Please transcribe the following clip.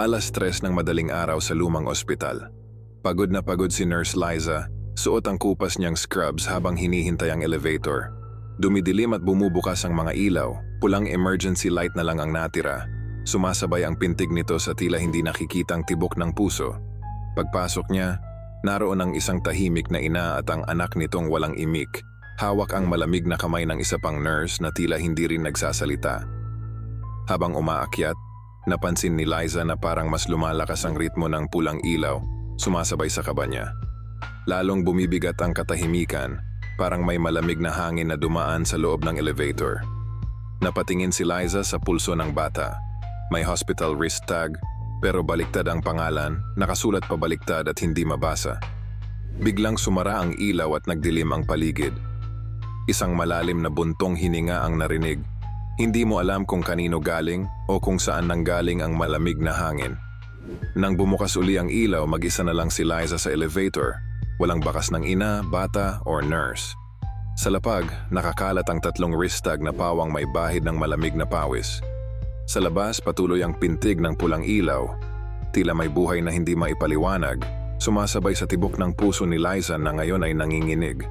3:00 ng madaling araw sa lumang ospital. Pagod na pagod si Nurse Liza, suot ang kupas niyang scrubs habang hinihintay ang elevator. Dumidilim at bumubukas ang mga ilaw, pulang emergency light na lang ang natira. Sumasabay ang pintig nito sa tila hindi nakikitang tibok ng puso. Pagpasok niya, naroon ang isang tahimik na ina at ang anak nitong walang imik. Hawak ang malamig na kamay ng isa pang nurse na tila hindi rin nagsasalita. Habang umaakyat, napansin ni Liza na parang mas lumalakas ang ritmo ng pulang ilaw, sumasabay sa kaba niya. Lalong bumibigat ang katahimikan, parang may malamig na hangin na dumaan sa loob ng elevator. Napatingin si Liza sa pulso ng bata. May hospital wrist tag, pero baliktad ang pangalan, nakasulat pa baliktad at hindi mabasa. Biglang sumara ang ilaw at nagdilim ang paligid. Isang malalim na buntong hininga ang narinig. Hindi mo alam kung kanino galing o kung saan nanggaling ang malamig na hangin. Nang bumukas uli ang ilaw, mag-isa na lang si Liza sa elevator. Walang bakas ng ina, bata, or nurse. Sa lapag, nakakalat ang 3 wrist tag na pawang may bahid ng malamig na pawis. Sa labas, patuloy ang pintig ng pulang ilaw. Tila may buhay na hindi maipaliwanag, sumasabay sa tibok ng puso ni Liza na ngayon ay nanginginig.